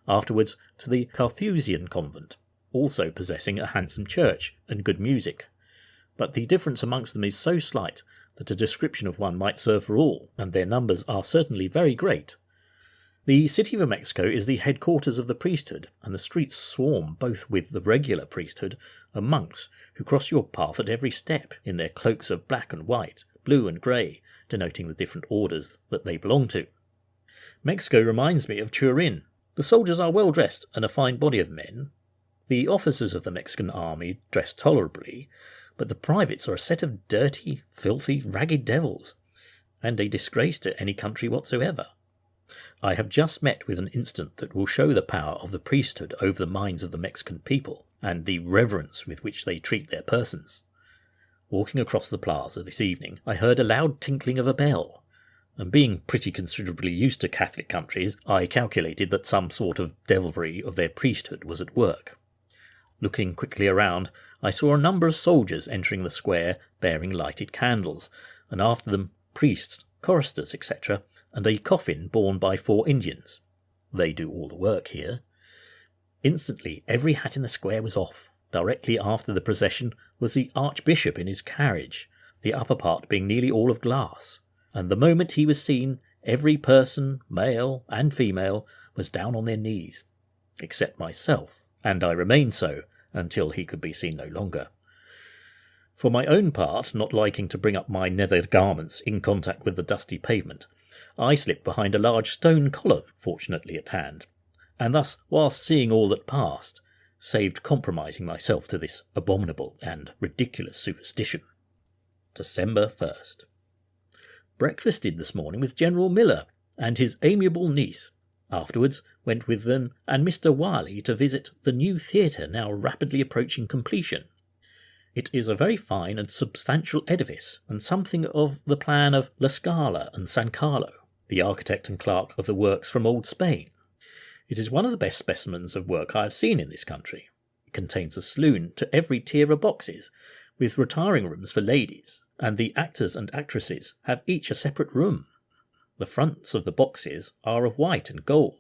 Afterwards to the Carthusian convent, also possessing a handsome church and good music. But the difference amongst them is so slight that a description of one might serve for all, and their numbers are certainly very great. The city of Mexico is the headquarters of the priesthood, and the streets swarm both with the regular priesthood and monks who cross your path at every step in their cloaks of black and white, blue and grey, denoting the different orders that they belong to. Mexico reminds me of Turin. The soldiers are well dressed and a fine body of men. The officers of the Mexican army dress tolerably, but the privates are a set of dirty, filthy, ragged devils, and a disgrace to any country whatsoever. I have just met with an incident that will show the power of the priesthood over the minds of the Mexican people, and the reverence with which they treat their persons. Walking across the plaza this evening, I heard a loud tinkling of a bell, and being pretty considerably used to Catholic countries, I calculated that some sort of devilry of their priesthood was at work. Looking quickly around, I saw a number of soldiers entering the square bearing lighted candles, and after them priests, choristers, etc., and a coffin borne by 4 Indians. They do all the work here. Instantly every hat in the square was off. Directly after the procession was the Archbishop in his carriage, the upper part being nearly all of glass, and the moment he was seen, every person, male and female, was down on their knees, except myself, and I remained so until he could be seen no longer. For my own part, not liking to bring up my nether garments in contact with the dusty pavement, I slipped behind a large stone column, fortunately at hand, and thus, whilst seeing all that passed, saved compromising myself to this abominable and ridiculous superstition. December 1st. Breakfasted this morning with General Miller and his amiable niece. Afterwards went with them and Mr. Wiley to visit the new theatre now rapidly approaching completion. It is a very fine and substantial edifice, and something of the plan of La Scala and San Carlo, the architect and clerk of the works from old Spain. It is one of the best specimens of work I have seen in this country. It contains a saloon to every tier of boxes, with retiring rooms for ladies, and the actors and actresses have each a separate room. The fronts of the boxes are of white and gold,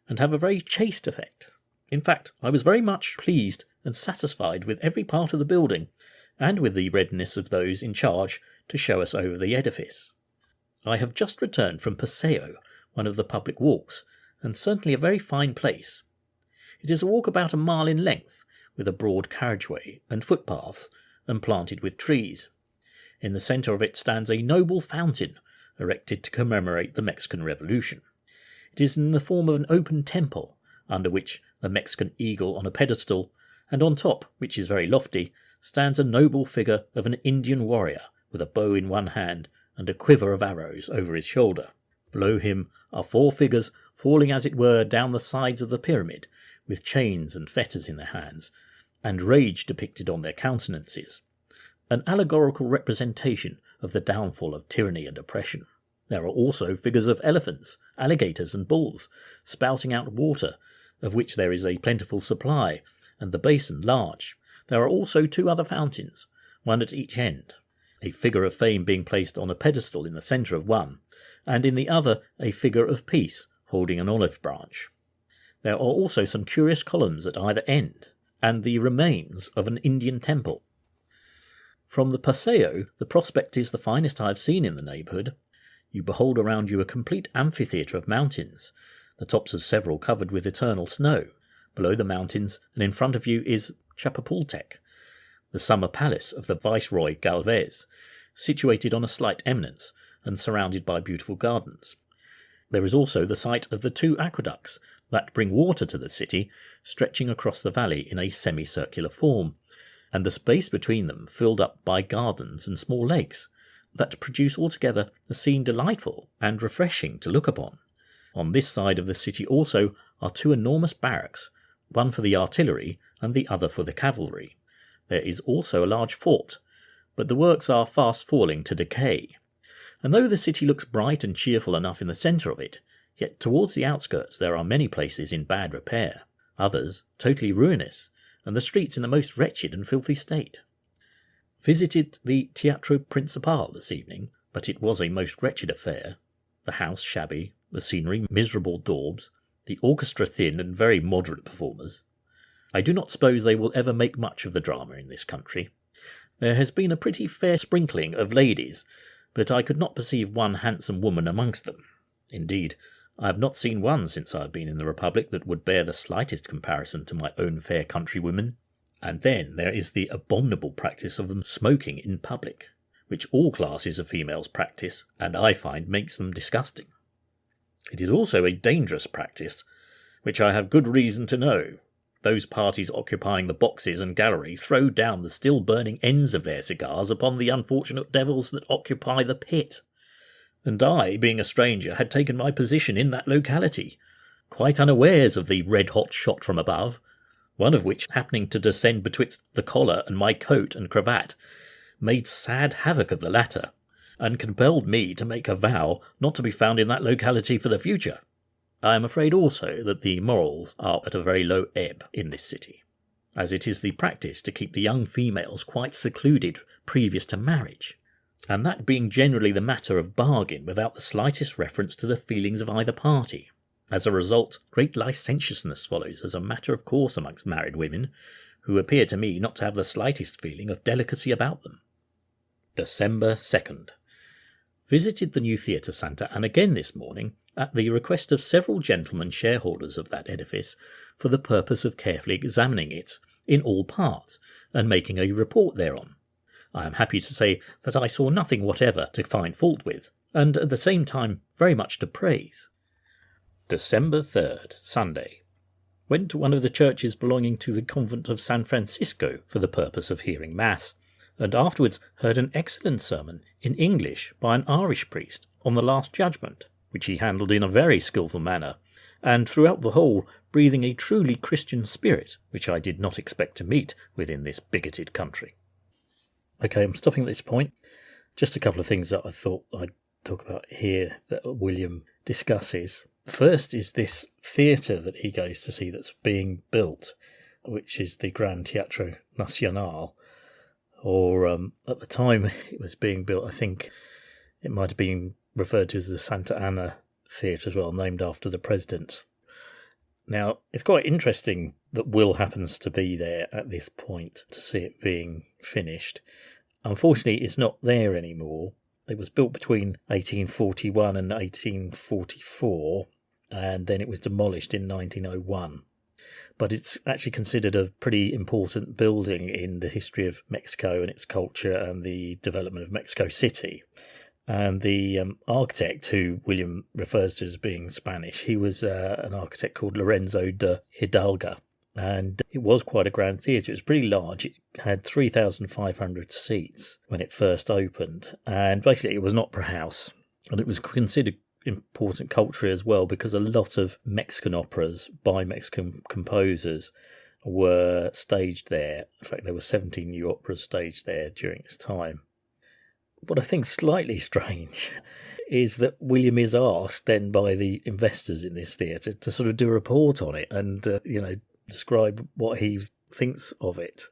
and have a very chaste effect. In fact, I was very much pleased and satisfied with every part of the building, and with the readiness of those in charge to show us over the edifice. I have just returned from Paseo, one of the public walks, and certainly a very fine place. It is a walk about a mile in length, with a broad carriageway and footpaths, and planted with trees. In the centre of it stands a noble fountain, erected to commemorate the Mexican Revolution. It is in the form of an open temple, under which the Mexican eagle on a pedestal, and on top, which is very lofty, stands a noble figure of an Indian warrior, with a bow in one hand and a quiver of arrows over his shoulder. Below him are 4 figures falling as it were down the sides of the pyramid, with chains and fetters in their hands, and rage depicted on their countenances, an allegorical representation of the downfall of tyranny and oppression. There are also figures of elephants, alligators and bulls, spouting out water, of which there is a plentiful supply, and the basin large. There are also 2 other fountains, one at each end, a figure of fame being placed on a pedestal in the centre of one, and in the other a figure of peace holding an olive branch. There are also some curious columns at either end, and the remains of an Indian temple. From the Paseo, the prospect is the finest I have seen in the neighbourhood. You behold around you a complete amphitheatre of mountains, the tops of several covered with eternal snow. Below the mountains and in front of you is Chapultepec, the summer palace of the Viceroy Galvez, situated on a slight eminence and surrounded by beautiful gardens. There is also the site of the 2 aqueducts that bring water to the city, stretching across the valley in a semicircular form, and the space between them filled up by gardens and small lakes, that produce altogether a scene delightful and refreshing to look upon. On this side of the city also are 2 enormous barracks, one for the artillery and the other for the cavalry. There is also a large fort, but the works are fast falling to decay. And though the city looks bright and cheerful enough in the centre of it, yet towards the outskirts there are many places in bad repair, others totally ruinous, and the streets in the most wretched and filthy state. Visited the Teatro Principal this evening, but it was a most wretched affair. The house shabby, the scenery miserable daubs, the orchestra thin and very moderate performers. I do not suppose they will ever make much of the drama in this country. There has been a pretty fair sprinkling of ladies, but I could not perceive one handsome woman amongst them. Indeed, I have not seen one since I have been in the Republic that would bear the slightest comparison to my own fair countrywomen. And then there is the abominable practice of them smoking in public, which all classes of females practice, and I find makes them disgusting. It is also a dangerous practice, which I have good reason to know. Those parties occupying the boxes and gallery throw down the still burning ends of their cigars upon the unfortunate devils that occupy the pit. And I, being a stranger, had taken my position in that locality, quite unawares of the red-hot shot from above, one of which, happening to descend betwixt the collar and my coat and cravat, made sad havoc of the latter, and compelled me to make a vow not to be found in that locality for the future. I am afraid also that the morals are at a very low ebb in this city, as it is the practice to keep the young females quite secluded previous to marriage, and that being generally the matter of bargain without the slightest reference to the feelings of either party. As a result, great licentiousness follows as a matter of course amongst married women, who appear to me not to have the slightest feeling of delicacy about them. December 2nd. Visited the new theatre Santa Anna again this morning, at the request of several gentlemen shareholders of that edifice, for the purpose of carefully examining it in all parts, and making a report thereon. I am happy to say that I saw nothing whatever to find fault with, and at the same time very much to praise. December 3rd, Sunday. Went to one of the churches belonging to the convent of San Francisco for the purpose of hearing Mass, and afterwards heard an excellent sermon in English by an Irish priest on the Last Judgment, which he handled in a very skilful manner, and throughout the whole breathing a truly Christian spirit, which I did not expect to meet within this bigoted country. Okay, I'm stopping at this point. Just a couple of things that I thought I'd talk about here that William discusses. First is this theatre that he goes to see that's being built, which is the Grand Teatro Nacional, or at the time it was being built, I think it might have been referred to as the Santa Anna Theatre as well, named after the president. Now, it's quite interesting that Will happens to be there at this point to see it being finished. Unfortunately, it's not there anymore. It was built between 1841 and 1844, and then it was demolished in 1901. But it's actually considered a pretty important building in the history of Mexico and its culture and the development of Mexico City. And the architect, who William refers to as being Spanish, he was an architect called Lorenzo de Hidalgo. And it was quite a grand theatre. It was pretty large. It had 3,500 seats when it first opened. And basically it was an opera house. And it was considered important culturally as well, because a lot of Mexican operas by Mexican composers were staged there. In fact, there were 17 new operas staged there during its time. What I think slightly strange is that William is asked then by the investors in this theatre to sort of do a report on it and, describe what he thinks of it.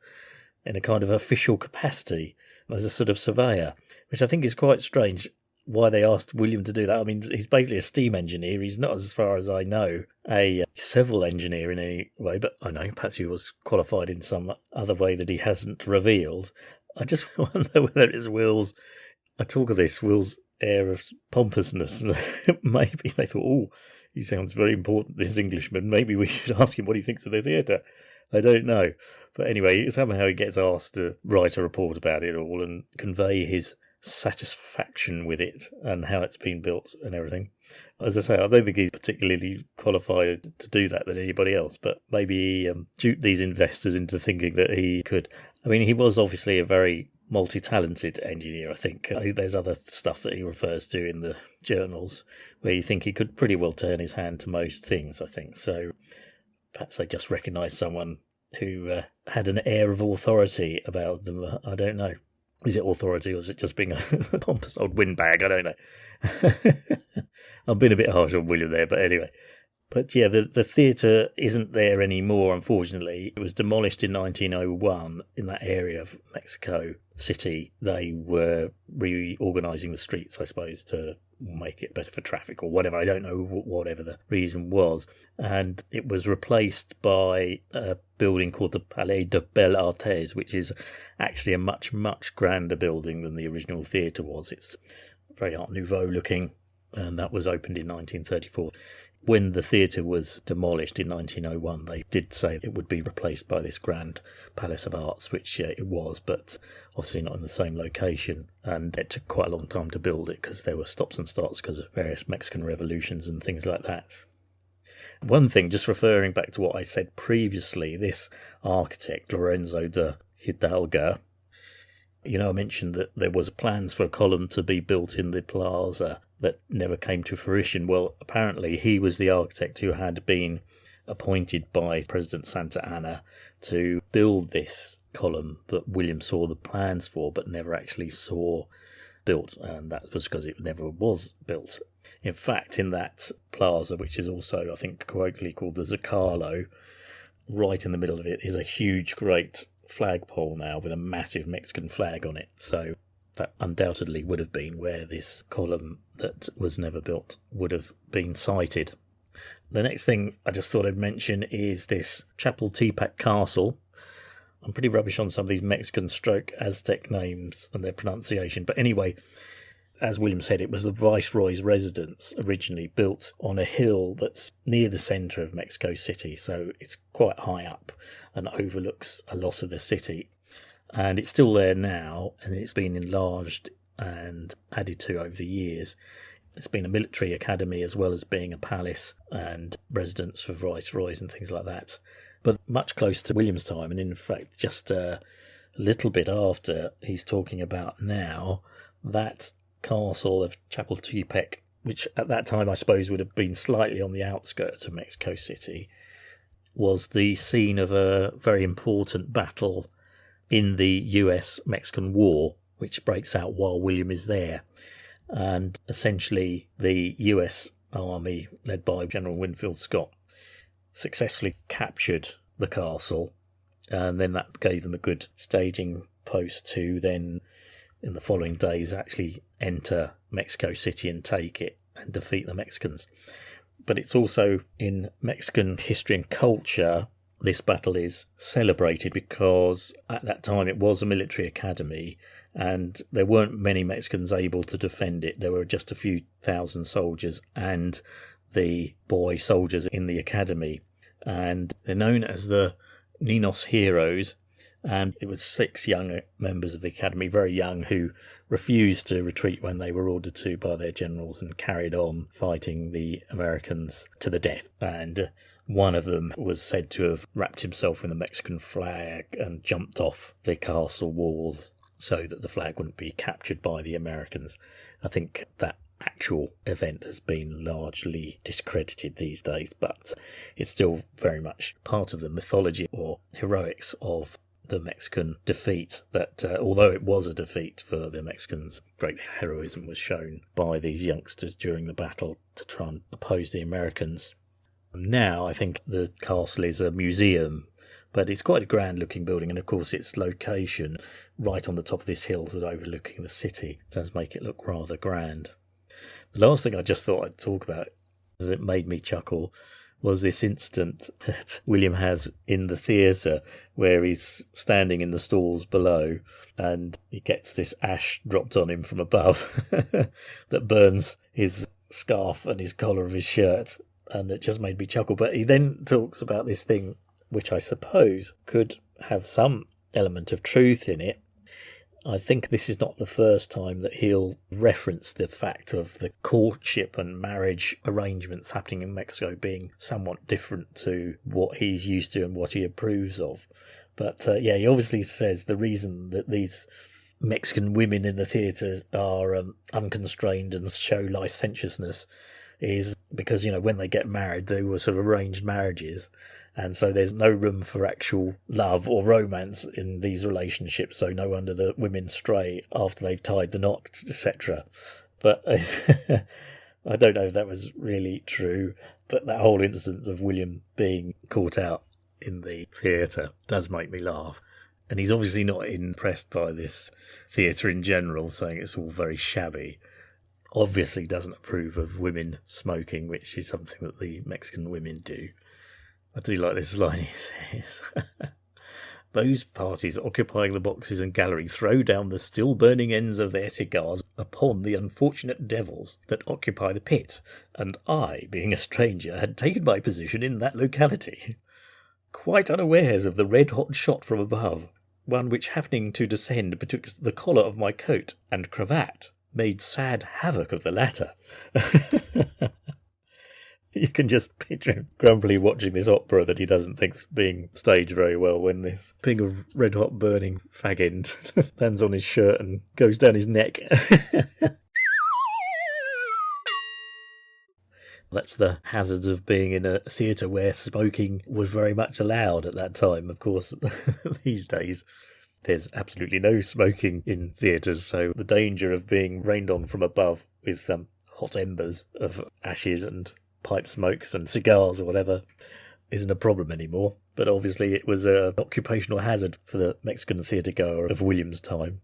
in a kind of official capacity as a sort of surveyor, which I think is quite strange. Why they asked William to do that. I mean, he's basically a steam engineer. He's not, as far as I know, a civil engineer in any way, but I know perhaps he was qualified in some other way that he hasn't revealed. I just wonder whether it's Will's, I talk of this, Will's air of pompousness. Maybe they thought, oh, he sounds very important, this Englishman. Maybe we should ask him what he thinks of the theatre. I don't know. But anyway, somehow he gets asked to write a report about it all and convey his satisfaction with it and how it's been built and everything. As I say, I don't think he's particularly qualified to do that than anybody else, but maybe he duped these investors into thinking that he could. I mean, he was obviously a very multi-talented engineer, I think. There's other stuff that he refers to in the journals where you think he could pretty well turn his hand to most things, I think. So perhaps they just recognised someone who had an air of authority about them. I don't know. Is it authority or is it just being a pompous old windbag? I don't know. I've been a bit harsh on William there, but anyway. But yeah, the theatre isn't there anymore, unfortunately. It was demolished in 1901 in that area of Mexico City. They were reorganising the streets, I suppose, to make it better for traffic or whatever. I don't know, whatever the reason was. And it was replaced by a building called the Palais de Belles Arts, which is actually a much, much grander building than the original theatre was. It's very Art Nouveau looking, and that was opened in 1934. When the theatre was demolished in 1901, they did say it would be replaced by this grand Palace of Arts, which it was, but obviously not in the same location. And it took quite a long time to build it because there were stops and starts because of various Mexican revolutions and things like that. One thing, just referring back to what I said previously, this architect, Lorenzo de Hidalgo, you know, I mentioned that there was plans for a column to be built in the plaza that never came to fruition. Well, apparently he was the architect who had been appointed by President Santa Anna to build this column that William saw the plans for but never actually saw built, and that was because it never was built. In fact, in that plaza, which is also, I think, colloquially called the Zocalo, right in the middle of it is a huge, great flagpole now with a massive Mexican flag on it. So that undoubtedly would have been where this column that was never built would have been sited. The next thing I just thought I'd mention is this Chapultepec Castle. I'm pretty rubbish on some of these Mexican stroke Aztec names and their pronunciation, but anyway, as William said, it was the Viceroy's residence, originally built on a hill that's near the centre of Mexico City, so it's quite high up and overlooks a lot of the city. And it's still there now, and it's been enlarged and added to over the years. It's been a military academy as well as being a palace and residence for viceroys and things like that. But much closer to William's time, and in fact just a little bit after he's talking about now, that castle of Chapultepec, which at that time I suppose would have been slightly on the outskirts of Mexico City, was the scene of a very important battle in the US-Mexican War, which breaks out while William is there. And essentially the US Army, led by General Winfield Scott, successfully captured the castle, and then that gave them a good staging post to then, in the following days, actually enter Mexico City and take it and defeat the Mexicans. But it's also in Mexican history and culture, this battle is celebrated because at that time it was a military academy and there weren't many Mexicans able to defend it. There were just a few thousand soldiers and the boy soldiers in the academy, and they're known as the Ninos Heroes. And it was 6 young members of the academy, very young, who refused to retreat when they were ordered to by their generals and carried on fighting the Americans to the death. And one of them was said to have wrapped himself in the Mexican flag and jumped off the castle walls so that the flag wouldn't be captured by the Americans. I think that actual event has been largely discredited these days, but it's still very much part of the mythology or heroics of the Mexican defeat, that although it was a defeat for the Mexicans, great heroism was shown by these youngsters during the battle to try and oppose the Americans. Now I think the castle is a museum, But it's quite a grand looking building, and of course its location right on the top of this hill that overlooking the city does make it look rather grand. The last thing I just thought I'd talk about that made me chuckle was this incident that William has in the theatre where he's standing in the stalls below and he gets this ash dropped on him from above that burns his scarf and his collar of his shirt, and it just made me chuckle. But he then talks about this thing which I suppose could have some element of truth in it. I think this is not the first time that he'll reference the fact of the courtship and marriage arrangements happening in Mexico being somewhat different to what he's used to and what he approves of. But he obviously says the reason that these Mexican women in the theatre are unconstrained and show licentiousness is because, when they get married, they were sort of arranged marriages. And so there's no room for actual love or romance in these relationships. So no wonder the women stray after they've tied the knot, etc. But I don't know if that was really true. But that whole instance of William being caught out in the theatre does make me laugh. And he's obviously not impressed by this theatre in general, saying it's all very shabby. Obviously doesn't approve of women smoking, which is something that the Mexican women do. I do like this line he says. Those parties occupying the boxes and gallery throw down the still burning ends of their cigars upon the unfortunate devils that occupy the pit, and I, being a stranger, had taken my position in that locality, quite unawares of the red-hot shot from above, one which happening to descend betwixt the collar of my coat and cravat made sad havoc of the latter. You can just picture him grumpily watching this opera that he doesn't think's being staged very well when this ping of red-hot burning fag end lands on his shirt and goes down his neck. That's the hazards of being in a theatre where smoking was very much allowed at that time. Of course, these days there's absolutely no smoking in theatres, so the danger of being rained on from above with hot embers of ashes and pipe smokes and cigars or whatever isn't a problem anymore. But obviously it was an occupational hazard for the Mexican theatre goer of William's time.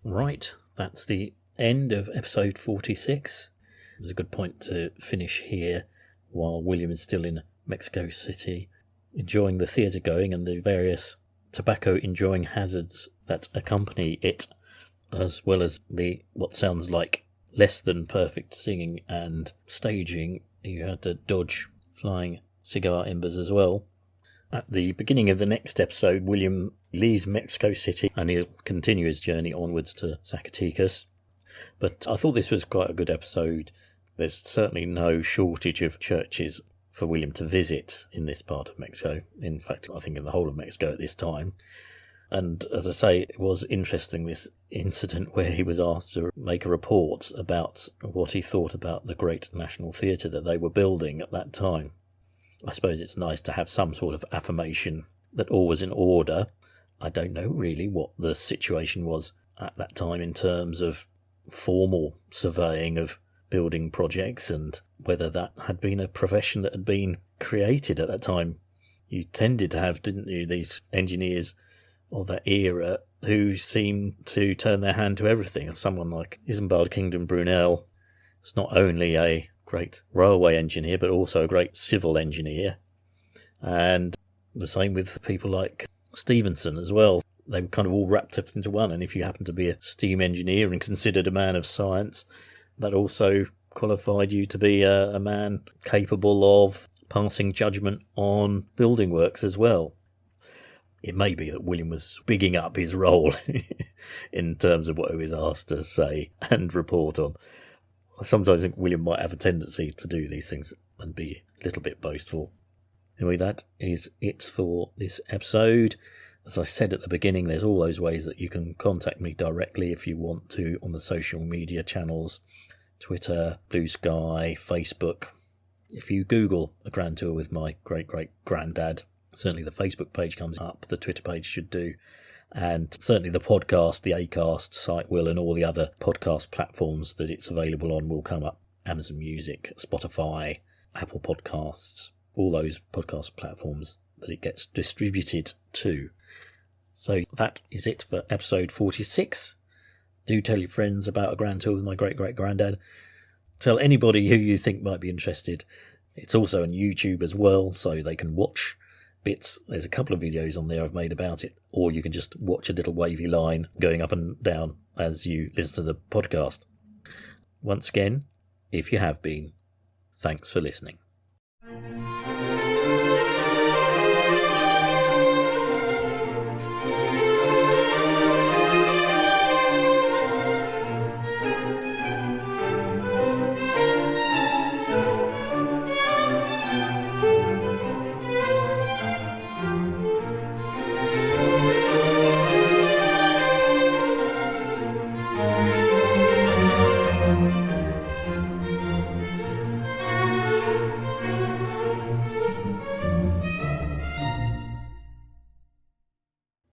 Right, that's the end of episode 46. It was a good point to finish here while William is still in Mexico City, enjoying the theatre going and the various tobacco-enjoying hazards that accompany it, as well as the what sounds like less than perfect singing and staging. You had to dodge flying cigar embers as well. At the beginning of the next episode, William leaves Mexico City and he'll continue his journey onwards to Zacatecas. But I thought this was quite a good episode. There's certainly no shortage of churches for William to visit in this part of Mexico. In fact, I think in the whole of Mexico at this time. And as I say, it was interesting, this incident where he was asked to make a report about what he thought about the great National Theatre that they were building at that time. I suppose it's nice to have some sort of affirmation that all was in order. I don't know really what the situation was at that time in terms of formal surveying of building projects and whether that had been a profession that had been created at that time. You tended to have, didn't you, these engineers of that era who seemed to turn their hand to everything. And someone like Isambard Kingdom Brunel is not only a great railway engineer, but also a great civil engineer. And the same with people like Stevenson as well. They were kind of all wrapped up into one. And if you happen to be a steam engineer and considered a man of science, that also qualified you to be a man capable of passing judgment on building works as well. It may be that William was bigging up his role in terms of what he was asked to say and report on. Sometimes I think William might have a tendency to do these things and be a little bit boastful. Anyway, that is it for this episode. As I said at the beginning, there's all those ways that you can contact me directly if you want to on the social media channels, Twitter, Blue Sky, Facebook. If you Google A Grand Tour with my great-great-granddad, certainly the Facebook page comes up, the Twitter page should do, and certainly the podcast, the Acast site will, and all the other podcast platforms that it's available on will come up. Amazon Music, Spotify, Apple Podcasts, all those podcast platforms that it gets distributed to. So that is it for episode 46. Do tell your friends about A Grand Tour with my great-great-granddad. Tell anybody who you think might be interested. It's also on YouTube as well, so they can watch bits. There's a couple of videos on there I've made about it, or you can just watch a little wavy line going up and down as you listen to the podcast. Once again, if you have been, thanks for listening.